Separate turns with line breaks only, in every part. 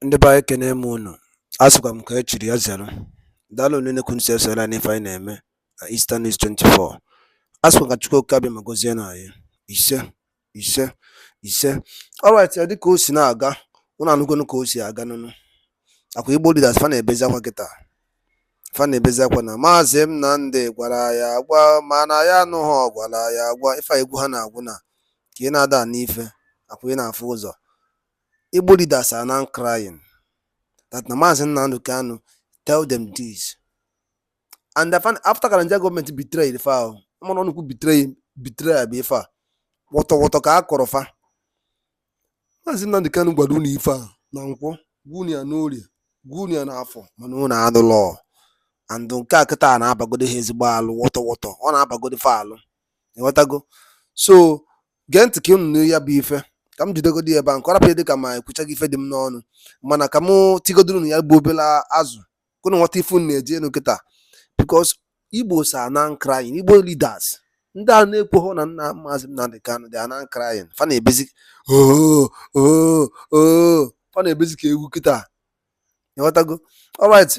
Ndị be anyị kene m unu. Asịkwa m ka e chiri ya zere. Daalụ unu na-ekwu ntị esola n'ife anyị na-eme na Eastern News 24. Asịkwa ka Chukwu okike abịa ma gọzie na anyị. Ise. Alright, ya dịka o si na-aga, unu anụgonu ka o si aga nụnụ. Akwa Igbo leaders fa na-ebezi akwa kịta. Fa na-ebezi akwa na Mazi Nnamdi gwara ya agwa mana ya anụghị gwara ya agwa ife egwu ha na-agwụ na ka ị na-ada n'ife akwa ị na-afụ ụzọ. Igbo leaders are now crying that Mazi Nnamdi Kanu tell them this. And after the Nigerian government betrayed the file, betray Abifa. Water ka akọrọ fa. Mazi Nnamdi Kanu gwara unu ife a na nkwọ, gwunia n'orie, gwunia n'afọ, mana unu adụlọ. And nke a kịta na-abagode ha ezigbo alụ wọtọ. Ọ na-abagode fa alụ. Ịghọtago? So, gee ntị ka unu ya bụ ife. Ka m jidegodi ebe a nke ọrapụ dị ka ma ekwuchaghị ife dị m n'ọnụ mana ka m tigodoro ya bụ obele azụ kunu nghọta ife unu na-eji enu kịta because Igbo are now crying. Igbo leaders ndị a na-ekwoghọ na nna Mazi Nnamdi Kanu they are now crying. Fa na-ebezi fa na-ebezi ka egwu kịta. Ịghọtago? Alright,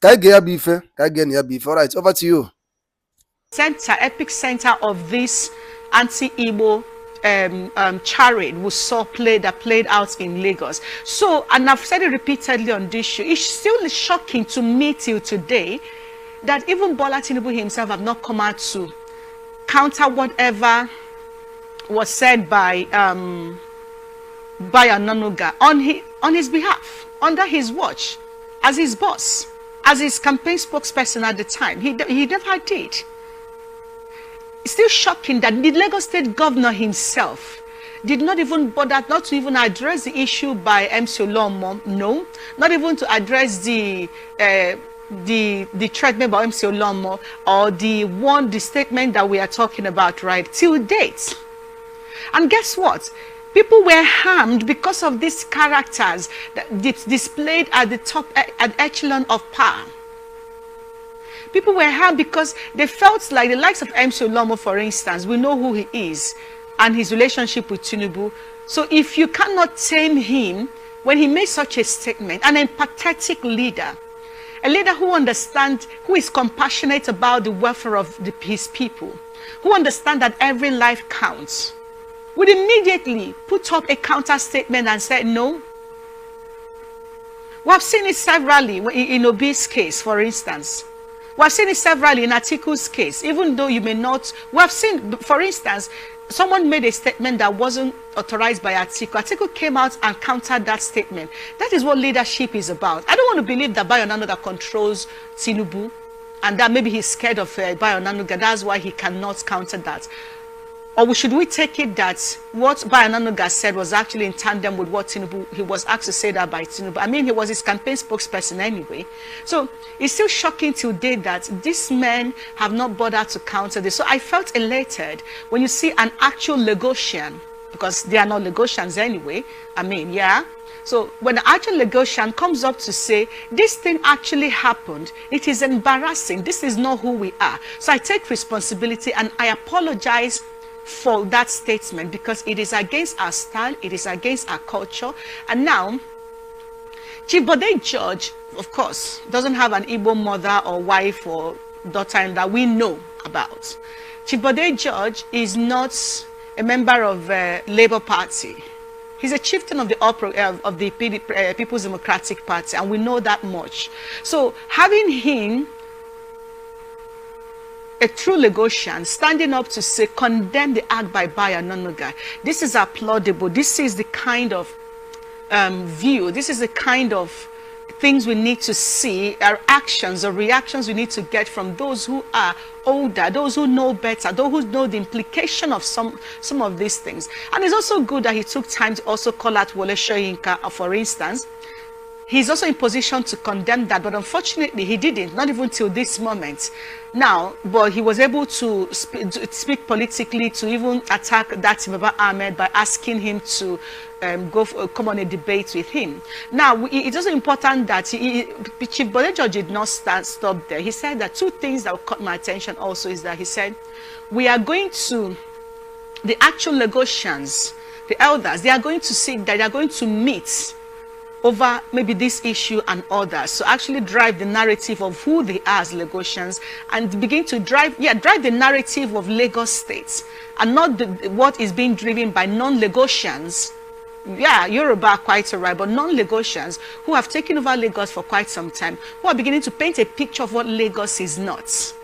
ka anyị ga ya bụ ife Alright, over to you.
Epic center of this anti-Igbo charade we saw played out in Lagos. So, and I've said it repeatedly on this show, it's still shocking to me till today that even Bola Tinubu himself have not come out to counter whatever was said by Onanuga on his behalf, under his watch, as his boss, as his campaign spokesperson at the time. He never did. It's still shocking that the Lagos State governor himself did not even bother not to even address the issue by MC Olomo. No, not even to address the treatment by MC Olomo or the statement that we are talking about right till date. And guess what? People were harmed because of these characters that displayed at the top at echelon of power. People were harmed because they felt like the likes of MC Olomo, for instance, we know who he is and his relationship with Tinubu. So if you cannot tame him when he made such a statement, an empathetic leader, a leader who understands, who is compassionate about the welfare of his people, who understands that every life counts, would immediately put up a counter statement and say, no. We have seen it severally in Obi's case, for instance. We have seen it severally in Atiku's case, even though you may not. We have seen, for instance, someone made a statement that wasn't authorized by Atiku. Atiku came out and countered that statement. That is what leadership is about. I don't want to believe that Bayo Onanuga controls Tinubu and that maybe he's scared of Bayo Onanuga. That's why he cannot counter that. Or should we take it that what Bayo Onanuga said was actually in tandem with what Tinubu, he was asked to say that by Tinubu. I mean, he was his campaign spokesperson anyway. So it's still shocking today that these men have not bothered to counter this. So I felt elated when you see an actual Lagosian, because they are not Lagosians anyway. I mean, yeah. So when the actual Lagosian comes up to say, this thing actually happened, it is embarrassing. This is not who we are. So I take responsibility and I apologize for that statement because it is against our style, it is against our culture. And now, Chief Bode George, of course, doesn't have an Igbo mother or wife or daughter that we know about. Chief Bode George is not a member of Labour Party. He's a chieftain of the People's Democratic Party, and we know that much. So having him, a true Lagosian, standing up to say, condemn the act by Bayo Onanuga, this is applaudable. This is the kind of view, this is the kind of things we need to see, our actions or reactions we need to get from those who are older, those who know better, those who know the implication of some of these things. And it's also good that he took time to also call out Wole Soyinka, for instance. He's also in position to condemn that, but unfortunately he didn't, not even till this moment. Now, but he was able to speak politically to even attack that Baba Ahmed by asking him to come on a debate with him. Now, it's also important that Chief Bode George did not stop there. He said that two things that caught my attention also is that he said, we are going to, the actual Lagosians, the elders, they are going to sit there, they are going to meet over maybe this issue and others, to actually drive the narrative of who they are as Lagosians, and begin to drive the narrative of Lagos State, and not what is being driven by non-Lagosians. Yeah, Yoruba are quite alright, but non-Lagosians who have taken over Lagos for quite some time, who are beginning to paint a picture of what Lagos is not.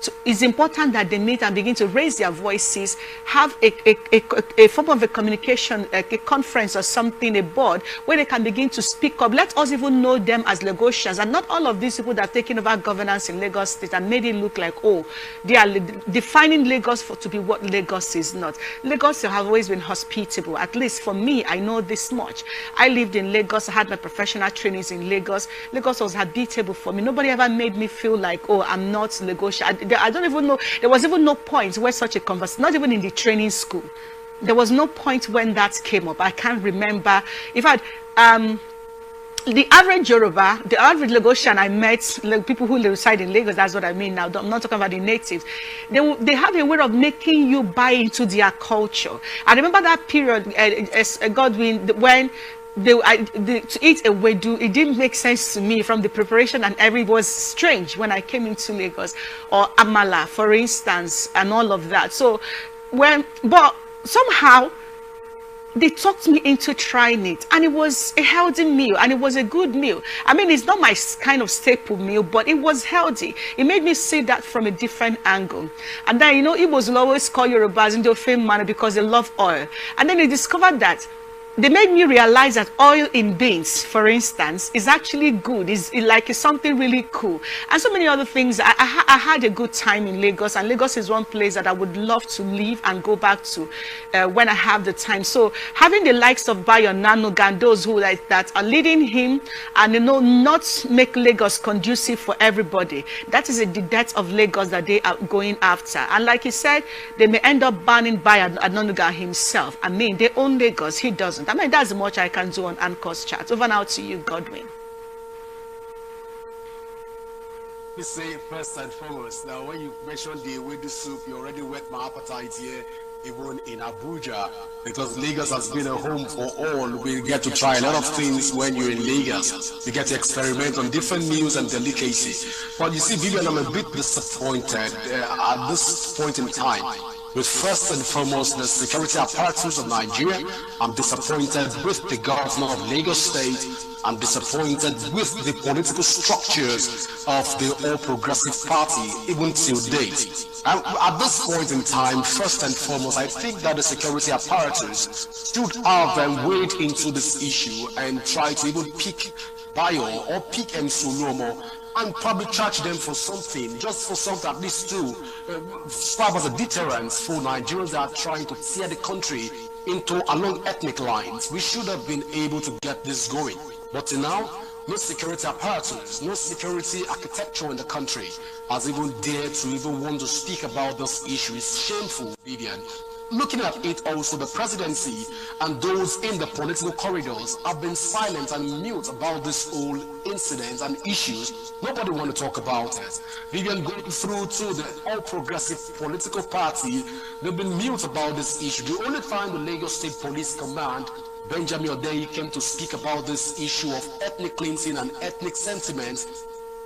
So it's important that they meet and begin to raise their voices, have a form of a communication, a conference or something, a board, where they can begin to speak up. Let us even know them as Lagosians, and not all of these people that have taken over governance in Lagos State and made it look like, oh, they are defining Lagos to be what Lagos is not. Lagos have always been hospitable. At least for me, I know this much. I lived in Lagos. I had my professional trainings in Lagos. Lagos was habitable for me. Nobody ever made me feel like, oh, I'm not Lagosian. I don't even know, there was even no point where such a conversation, not even in the training school, there was no point when that came up. I can't remember. In fact, the average Yoruba, the average Lagosian I met, like people who reside in Lagos, that's what I mean now, I'm not talking about the natives, they have a way of making you buy into their culture. I remember that period, Godwin, when to eat a wedu, it didn't make sense to me from the preparation, and everything was strange when I came into Lagos, or amala, for instance, and all of that. So but somehow they talked me into trying it, and it was a healthy meal, and it was a good meal. I mean, it's not my kind of staple meal, but it was healthy. It made me see that from a different angle. And then, you know, Igbos will always call Yorubas into a fame manner because they love oil. And then they discovered that they made me realize that oil in beans, for instance, is actually good. It's something really cool. And so many other things. I had a good time in Lagos, and Lagos is one place that I would love to live and go back to when I have the time. So having the likes of Bayo Nanuga and those who like that are leading him, and, you know, not make Lagos conducive for everybody. That is the death of Lagos that they are going after. And like he said, they may end up banning Bayo Nanuga himself. I mean, they own Lagos, he doesn't. I mean, that's as much I can do on Anchor's chat. Over now to you, Godwin.
Let me say first and foremost, now when you mentioned the ewedu soup, you already whet my appetite here, even in Abuja, because Lagos has been a home for all. We get to try a lot of things when you're in Lagos. You get to experiment on different meals and delicacies. But you see, Vivian, I'm a bit disappointed at this point in time. With first and foremost the security apparatus of Nigeria. I'm disappointed with the governor of Lagos State. I'm disappointed with the political structures of the All Progressive Party, even till date. And at this point in time, first and foremost, I think that the security apparatus should have wade into this issue and try to even pick Bayo or pick Msuluomo and probably charge them for something, just for something at least to serve as a deterrent for Nigerians that are trying to tear the country into along ethnic lines. We should have been able to get this going. But till now, no security apparatus, no security architecture in the country has even dared to even want to speak about this issue. It's shameful, Vivian. Looking at it also, the presidency and those in the political corridors have been silent and mute about this whole incident and issues. Nobody want to talk about it. Vivian, going through to the All Progressive political party, they've been mute about this issue. The only time the Lagos State Police Command, Benjamin Odeyi, came to speak about this issue of ethnic cleansing and ethnic sentiments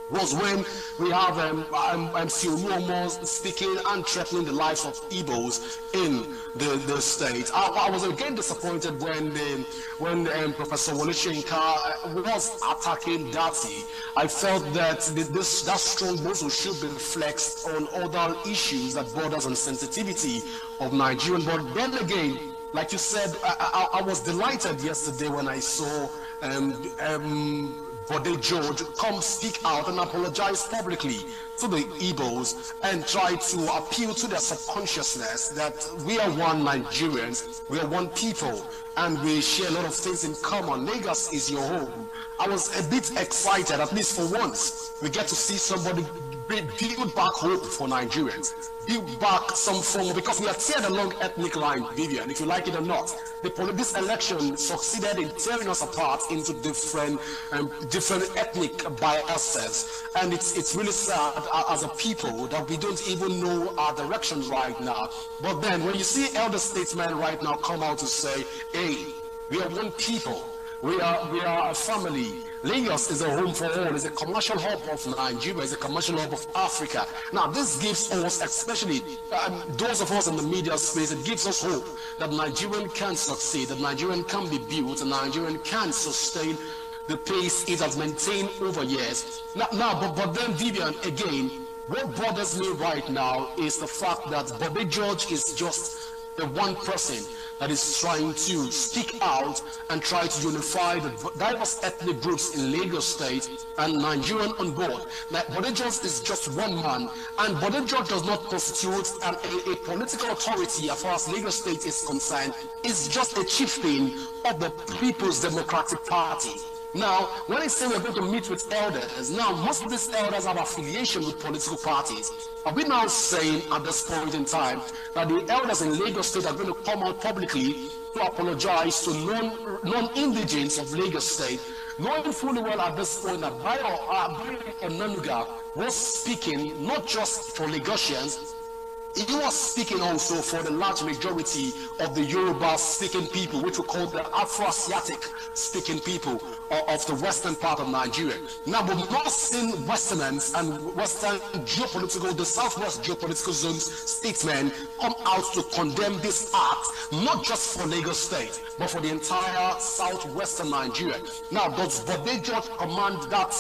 was when we have Sionuomo speaking and threatening the lives of Igbos in the state. I was again disappointed when Professor Wole Soyinka was attacking Dati. I felt that that strong muscle should be flexed on other issues that borders on sensitivity of Nigerian. But then again, like you said, I was delighted yesterday when I saw Bode George come speak out and apologize publicly to the Igbos and try to appeal to their subconsciousness that we are one Nigerians, we are one people, and we share a lot of things in common. Lagos is your home. I was a bit excited, at least for once. We get to see somebody build back hope for Nigerians, build back some form, because we are teared along ethnic line, Vivian, if you like it or not. This election succeeded in tearing us apart into different ethnic biases, and it's really sad as a people that we don't even know our direction right now. But then when you see elder statesmen right now come out to say, hey, we are one people, We are a family. Lagos is a home for all. It's a commercial hub of Nigeria. It's a commercial hub of Africa. Now, this gives us, especially those of us in the media space, it gives us hope that Nigerian can succeed, that Nigerian can be built, and Nigerian can sustain the pace it has maintained over years. But then, Vivian, again, what bothers me right now is the fact that Bobby George is just the one person that is trying to speak out and try to unify the diverse ethnic groups in Lagos State and Nigerian on board. Now, Bode George is just one man, and Bode George does not constitute a political authority as far as Lagos State is concerned. It's just a chieftain of the People's Democratic Party. Now, when I say we're going to meet with elders, now most of these elders have affiliation with political parties. Are we now saying at this point in time that the elders in Lagos State are going to come out publicly to apologize to non-indigents of Lagos State, knowing fully well at this point that Bayo Onanuga was speaking not just for Lagosians, he was speaking also for the large majority of the Yoruba-speaking people, which we call the Afro-Asiatic-speaking people of the western part of Nigeria. Now, we've not seen Westerners and Western geopolitical, the Southwest geopolitical zones statesmen come out to condemn this act, not just for Lagos State, but for the entire southwestern Nigeria. Now, does Bode George command that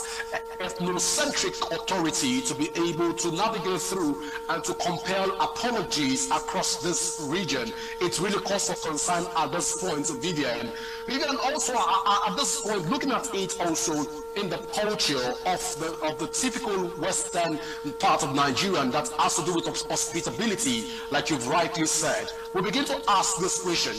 ethnocentric authority to be able to navigate through and to compel apologies across this region? It really calls for concern at this point, Vivian. Vivian, also at this point, looking at it also in the culture of the typical western part of Nigeria that has to do with hospitality, like you've rightly said, we begin to ask this question.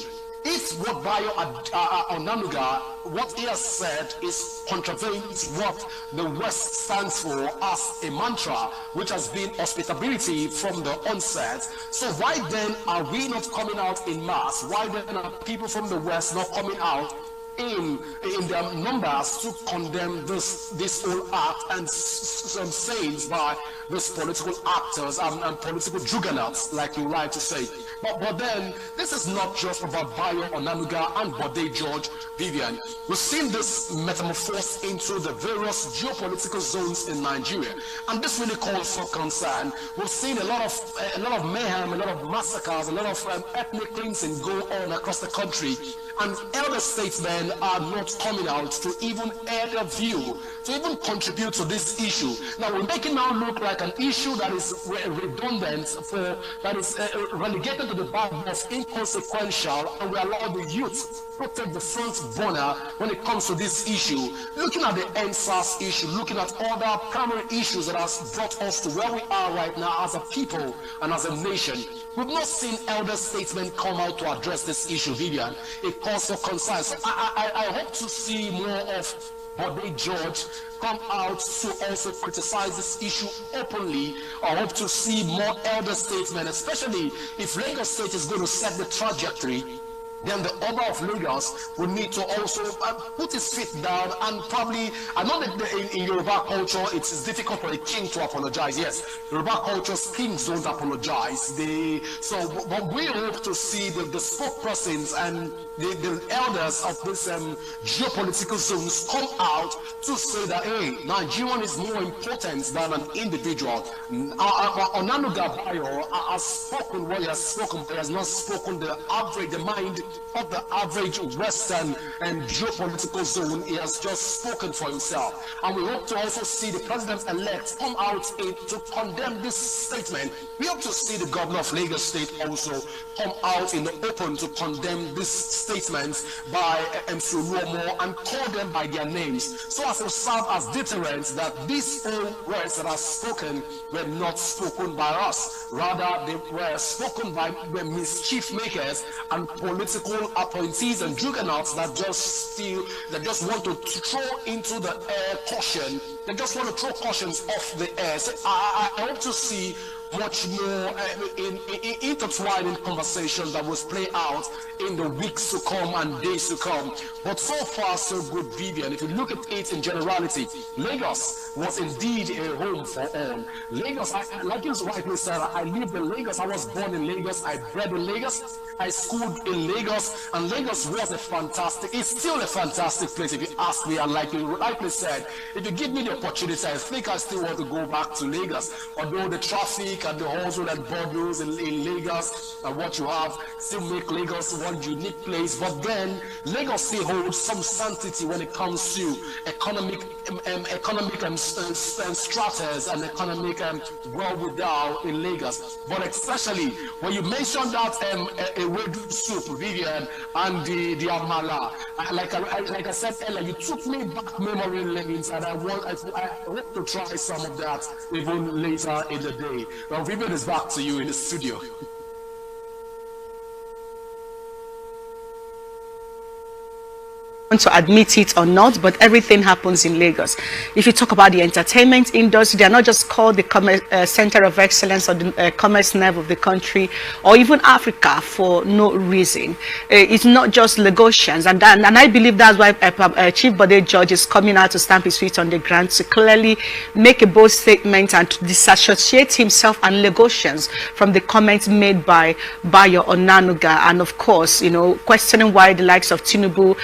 If what Bayo Onanuga, what he has said is contravenes what the West stands for as a mantra, which has been hospitality from the onset, so why then are we not coming out in mass? Why then are people from the West not coming out in their numbers to condemn this whole act and some sayings by these political actors and political juggernauts, like you like to say? But then this is not just about Bayo Onanuga and Bode George, Vivian. We've seen this metamorphose into the various geopolitical zones in Nigeria, and this really calls for concern. We've seen a lot of mayhem, a lot of massacres, a lot of ethnic cleansing go on across the country, and elder statesmen are not coming out to even air their view, to even contribute to this issue. Now we're making now look like an issue that is redundant, that is relegated to the bag of inconsequential, and we allow the youth to take the front burner when it comes to this issue. Looking at the NSAS issue, looking at other primary issues that has brought us to where we are right now as a people and as a nation, we've not seen elder statesmen come out to address this issue, Vivian. It calls for concern. So I hope to see more of Bode George come out to also criticize this issue openly. I hope to see more elder statesmen, especially if Lagos State is going to set the trajectory. Then the Oba of Lagos will need to also put his feet down and probably, I know that in Yoruba culture it is difficult for a king to apologize. Yes, Yoruba culture's kings don't apologize. But we hope to see the spokespersons and the elders of this geopolitical zones come out to say that, hey, Nigerian is more important than an individual. Onanuga Bayo has spoken what he has spoken, but he has not spoken the mind of the average Western and geopolitical zone. He has just spoken for himself. And we hope to also see the president-elect come out to condemn this statement. We hope to see the governor of Lagos State also come out in the open to condemn this statement by MC Oluomo and call them by their names, so as to serve as deterrents that these old words that are spoken were not spoken by us. Rather, they were spoken by the mischief makers and political appointees and juggernauts that just want to throw into the air caution. They just want to throw cautions off the air. So I hope to see much more intertwining conversation that will play out in the weeks to come and days to come. But so far, so good, Vivian. If you look at it in generality, Lagos was indeed a home for all. Lagos, like you rightly said, I lived in Lagos. I was born in Lagos. I bred in Lagos. I schooled in Lagos. And Lagos was it's still a fantastic place if you ask me. And like you rightly said, if you give me the opportunity, I think I still want to go back to Lagos. Although the traffic and the hustle and borders in Lagos and what you have still make Lagos one unique place. But then Lagos still holds some sanctity when it comes to economic stratas and economic wherewithal in Lagos. But especially when you mentioned that ewedu soup, Vivian, and the amala, like I said earlier, you took me back memory lanes, and I hope to try some of that even later in the day. Well, Vivian is back to you in the studio.
Want to admit it or not, but everything happens in Lagos. If you talk about the entertainment industry, they are not just called the center of excellence or the commerce nerve of the country or even Africa for no reason. It's not just Lagosians, and I believe that's why Chief Bode George is coming out to stamp his feet on the ground to clearly make a bold statement and to disassociate himself and Lagosians from the comments made by Bayo Onanuga, and of course, you know, questioning why the likes of Tinubu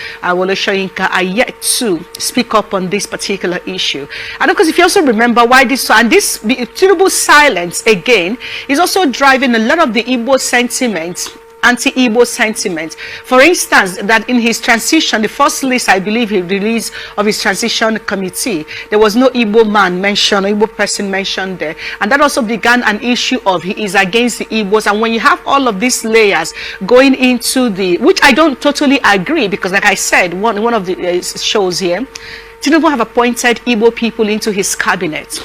Shoyinka are yet to speak up on this particular issue. And of course, if you also remember why this Tinubu silence again is also driving a lot of the Igbo sentiment, anti-Igbo sentiment. For instance, that in his transition, the first list I believe he released of his transition committee, there was no Igbo man mentioned, or Igbo person mentioned there. And that also began an issue of he is against the Igbos. And when you have all of these layers going into which I don't totally agree, because like I said, one of the shows here, Tinubu have appointed Igbo people into his cabinet.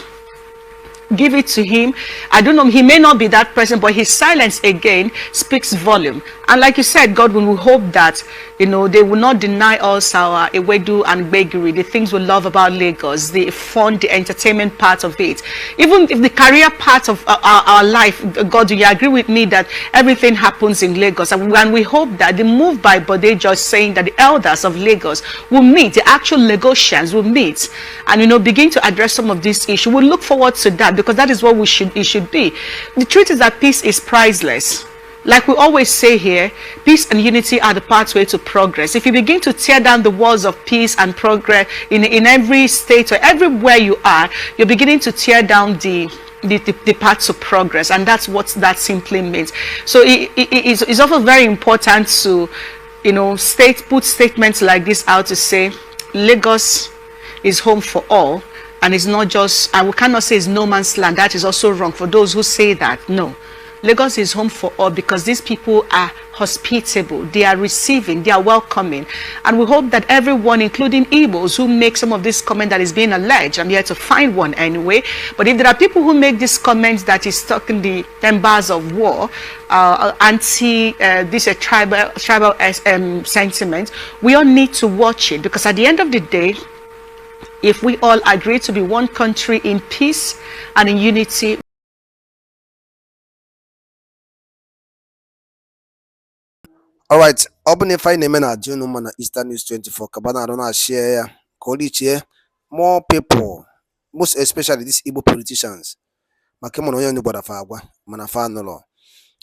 Give it to him. I don't know, he may not be that person, but his silence again speaks volume. And like you said, Godwin, we hope that, you know, they will not deny us our Ewedu and Begiri, the things we love about Lagos, the fun, the entertainment part of it. Even if the career part of our life, God, you agree with me that everything happens in Lagos. And we hope that the move by Bode George saying that the elders of Lagos will meet, the actual Lagosians will meet, and, you know, begin to address some of these issues. We look forward to that, because that is what it should be. The truth is that peace is priceless. Like we always say here, peace and unity are the pathway to progress. If you begin to tear down the walls of peace and progress in every state or everywhere you are, you're beginning to tear down the path to progress, and that's what that simply means. So it's also very important to, you know, put statements like this out to say Lagos is home for all, and it's not just, and we cannot say it's no man's land. That is also wrong for those who say that. No, Lagos is home for all, because these people are hospitable, they are receiving, they are welcoming. And we hope that everyone, including Igbos who make some of this comment that is being alleged, I'm here to find one anyway, but if there are people who make this comment that is stuck in the embers of war, this tribal sentiment, we all need to watch it, because at the end of the day, if we all agree to be one country in peace and in unity.
Alright, open if I name na June na Eastern News 24 kabana don't share ya. Kolichi more people, most especially these Igbo politicians. Makemono yoni bodafagwa, manafa no.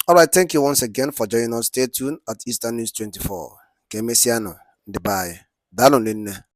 Alright, thank you once again for joining us. Stay tuned at Eastern News 24. Kemesiano, the bye. Dalon linne.